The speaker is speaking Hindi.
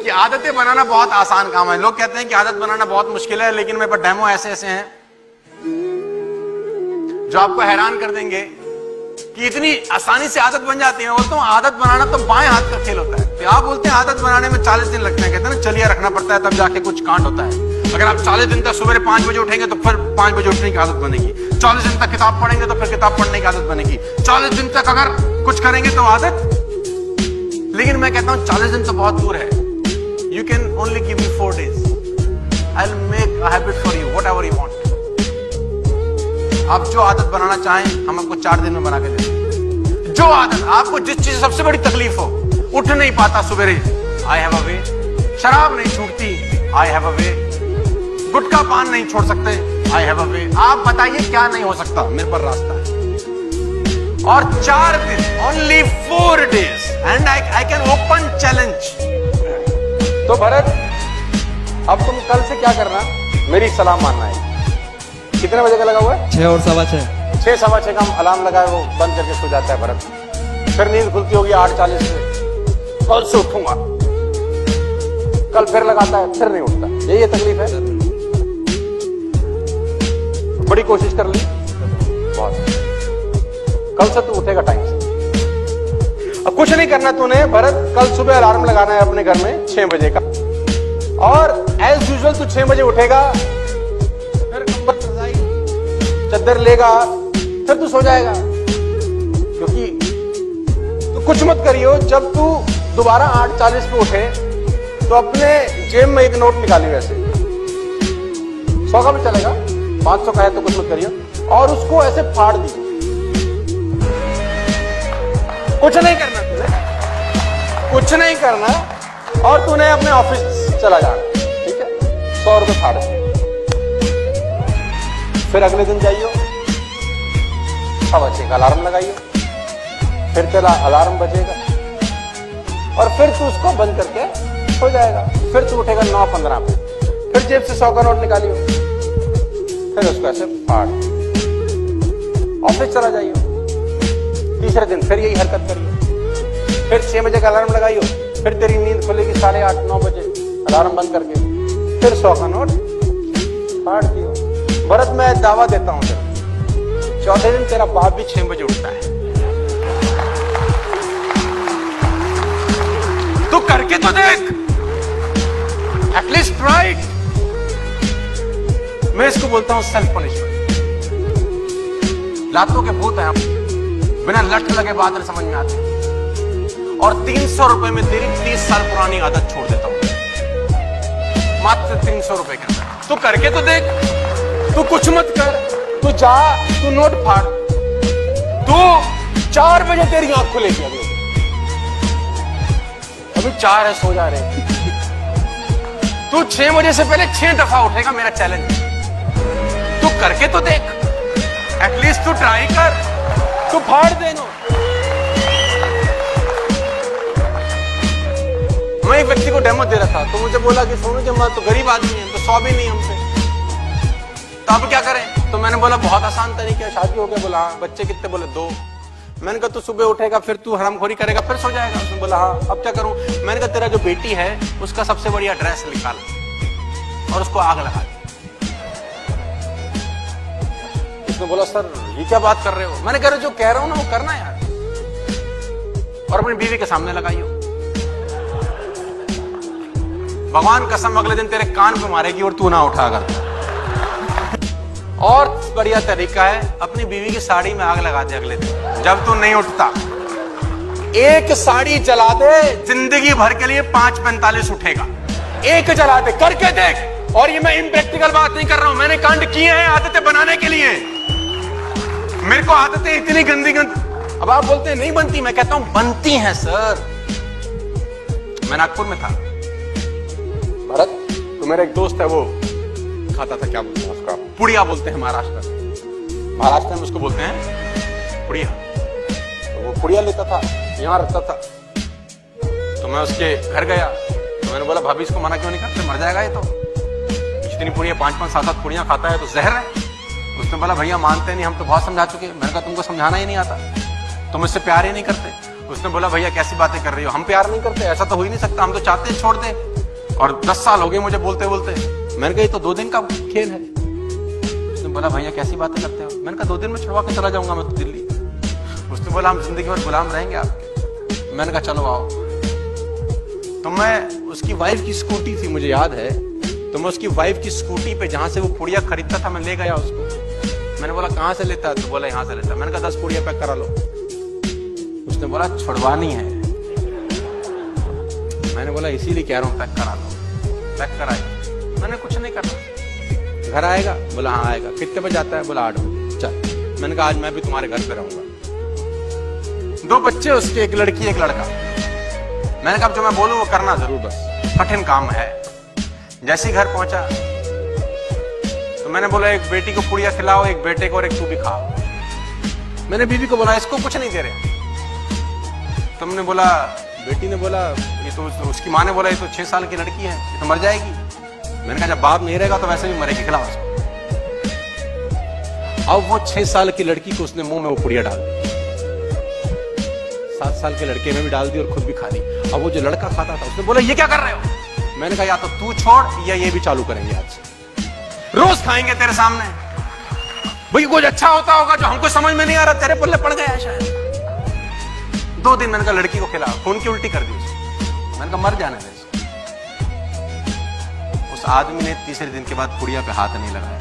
कि आदतें बनाना बहुत आसान काम है। लोग कहते हैं कि आदत बनाना बहुत मुश्किल है, लेकिन मेरे पास डेमो ऐसे ऐसे हैं जो आपको हैरान कर देंगे कि इतनी आसानी से आदत बन जाती है। मैं बोलता हूँ आदत बनाना तो बाएं हाथ का खेल होता है। तो आप बोलते हैं आदत बनाने में 40 दिन लगते हैं, कहते हैं ना चलिए रखना पड़ता है तब जाके कुछ कांड होता है। अगर आप 40 दिन तक सुबह 5 बजे उठेंगे तो फिर 5 बजे उठने की आदत बनेगी। 40 दिन तक किताब पढ़ेंगे तो फिर किताब पढ़ने की आदत बनेगी। 40 दिन तक अगर कुछ करेंगे तो आदत। लेकिन मैं कहता हूं 40 दिन तो बहुत दूर है। You can only give me 4 days, I will make a habit for you, whatever you want. आप जो आदत बनाना चाहें हम आपको 4 दिन में बना के देंगे। जो आदत आपको, जिस चीज से सबसे बड़ी तकलीफ हो, उठ नहीं पाता सुबेरे, आई हैव अ वे। शराब नहीं छूटती, आई हैव अ वे। गुटखा पान नहीं छोड़ सकते, आई हैव अ वे। आप बताइए क्या नहीं हो सकता, मेरे पर रास्ता है। और 4 दिन, only 4 days and I can open challenge. तो भरत, अब तुम कल से क्या करना, मेरी सलाह मानना है। कितने बजे का लगा हुआ है? 6 और 6:15। 6 सवा 6 का अलार्म लगाए, वो बंद करके सो जाता है भरत। फिर नींद खुलती होगी 8:40 से। कल से उठूंगा, कल फिर लगाता है, फिर नहीं उठता। यही तकलीफ है। बड़ी कोशिश कर ली बहुत, कल से तू उठेगा टाइम से। अब कुछ नहीं करना तूने भरत, कल सुबह अलार्म लगाना है अपने घर में 6 बजे का, और एज यूजुअल तू 6 बजे उठेगा, फिर कंबल रजाई चद्दर लेगा, फिर तू सो जाएगा। क्योंकि तू कुछ मत करियो, जब तू दोबारा 8:40 पे उठे तो अपने जेब में एक नोट निकालियो, ऐसे 100 का भी चलेगा, 500 का है तो कुछ मत करियो, और उसको ऐसे फाड़ दी। कुछ नहीं करना तुझे, कुछ नहीं करना, और तूने अपने ऑफिस चला जाना, ठीक है? 100 रुपए फाड़ दे। फिर अगले दिन जाइयो, 6:15 का अलार्म लगाइयो, फिर तेरा अलार्म बजेगा, और फिर तू उसको बंद करके हो जाएगा। फिर तू उठेगा 9:15 पे, फिर जेब से 100 का नोट निकालियो, फिर उसको ऐसे फाड़, ऑफिस चला जाइयो। तीसरे दिन फिर यही हरकत करियो, फिर 6 बजे का अलार्म लगाइयो, फिर तेरी नींद खुलेगी 8:30-9 बजे, अलार्म बंद करके फिर 100 का नोट फाड़ दियो। भरत, मैं दावा देता हूं तेरा, 14 दिन तेरा बाप भी 6 बजे उठता है। तू करके तो देख, एटलीस्ट ट्राई। मैं इसको बोलता हूं सेल्फ पनिशमेंट। लातों के भूत हैं, बिना लट लगे बात नहीं समझ में आती। और 300 रुपए में तेरी 30 साल पुरानी आदत छोड़ देता हूं, मात्र 300 रुपए के अंदर। तू करके तो देख, तू कुछ मत कर, तू जा, तू नोट फाड़, तू 4 बजे तेरी आंख खुलेगी। अभी 4 है, सो जा रहे। तू 6 बजे से पहले 6 दफा उठेगा, मेरा चैलेंज। तू करके तो देख, एटलीस्ट तू ट्राई कर, तू फाड़ देना। मैं एक व्यक्ति को डेमो दे रहा था, तो मुझे बोला कि सोनू जी मैं तो गरीब आदमी है, तो 100 भी नहीं हमसे, तो अब क्या करें? तो मैंने बोला बहुत आसान तरीके है, शादी हो गया। बोला हाँ। बच्चे कितने? बोले 2। मैंने कहा तू सुबह उठेगा, फिर तू हरामखोरी करेगा, फिर सो जाएगा। उसने बोला हाँ। अब क्या करूं? मैंने कहा तेरा जो बेटी है उसका सबसे बढ़िया ड्रेस निकाल और उसको आग लगा दे। उसने बोला सर ये क्या बात कर रहे हो? मैंने कहा जो कह रहा हूं ना वो करना यार, और अपनी बीवी के सामने लगाइयो। भगवान कसम अगले दिन तेरे कान पे मारेगी और तू ना उठा अगर। और बढ़िया तरीका है, अपनी बीवी की साड़ी में आग लगा दे अगले दिन जब तू नहीं उठता। एक साड़ी जला दे, जिंदगी भर के लिए 5:45 उठेगा। एक जला दे, करके देख। और ये मैं इम्प्रैक्टिकल बात नहीं कर रहा हूं, मैंने कांड किए हैं आदतें बनाने के लिए। मेरे को आदतें इतनी गंदी गंदी, अब आप बोलते हैं नहीं बनती, मैं कहता हूं बनती हैं सर। मैं नागपुर में था भरत, तो मेरा एक दोस्त है, वो खाता था, क्या बोलते हैं उसका, पुड़िया बोलते हैं महाराष्ट्र में उसको बोलते हैं पुड़िया। तो वो पुड़िया लेता था, यहाँ रखता था। तो मैं उसके घर गया, तो मैंने बोला भाभी इसको मना क्यों नहीं करते, मर जाएगा ये तो, जितनी पुड़िया 5-5, 7-7 पुड़िया खाता है तो जहर है। उसने बोला भैया मानते नहीं, हम तो बहुत समझा चुके। मैंने कहा तुमको समझाना ही नहीं आता, तुम इससे प्यार ही नहीं करते। उसने बोला भैया कैसी बातें कर रही हो, हम प्यार नहीं करते, ऐसा तो हो ही नहीं सकता, हम तो चाहते हैं छोड़ दे। और 10 साल हो गए मुझे बोलते बोलते। मैंने कहा ये तो 2 दिन का खेल है। उसने बोला भैया कैसी बातें करते हो? मैंने कहा 2 दिन में छुड़वा के चला जाऊंगा मैं तो दिल्ली। उसने बोला हम जिंदगी भर गुलाम रहेंगे आपके। मैंने कहा चलो आओ। तो मैं उसकी वाइफ की स्कूटी थी मुझे याद है, तो मैं उसकी वाइफ की स्कूटी पे जहां से वो पुड़िया खरीदता था मैं ले गया उसको। मैंने बोला कहां से लेता है? तो बोला यहां से लेता। मैंने कहा 10 पुड़िया पैक करा लो। उसने बोला छुड़वानी है। मैंने बोला इसीलिए कह रहा हूं पैक करा लो। पैक कराई। मैंने कुछ नहीं करना। घर आएगा? बोला हाँ आएगा। कितने बजे आता है? बोला 8 बजे। चल। मैंने कहा आज मैं भी तुम्हारे घर पे रहूंगा। 2 बच्चे उसके, एक लड़की एक लड़का। मैंने कहा जो मैं बोलूं वो करना जरूर, बस कठिन काम है। जैसे ही घर पहुंचा तो मैंने बोला एक बेटी को पुड़िया खिलाओ, एक बेटे को, और एक तू भी खाओ। मैंने बीवी को बोला इसको कुछ नहीं दे रहे। तुमने बोला, बेटी ने बोला ये तो, उसकी माँ ने बोला ये तो 6 साल की लड़की है, ये तो मर जाएगी। मैंने कहा जब बाप नहीं रहेगा तो वैसे भी मरेगी, खिलाओ उसको। अब वो 6 साल की लड़की को उसने मुंह में वो पुड़िया डाल दी। 7 साल के लड़के में भी डाल दी और खुद भी खा ली। अब वो जो लड़का खाता था उसने बोला ये क्या कर रहे हो? मैंने कहा या तो तू छोड़ या ये भी चालू करेंगे आज से, रोज खाएंगे तेरे सामने। भाई कुछ अच्छा होता होगा जो हमको समझ में नहीं आ रहा, तेरे पल्ले पड़ गया शायद। 2 दिन मैंने कहा लड़की को खिला, खून की उल्टी कर दी उसको। मैंने कहा मर जाने दे। उस आदमी ने तीसरे दिन के बाद पुड़िया पे हाथ नहीं लगाया।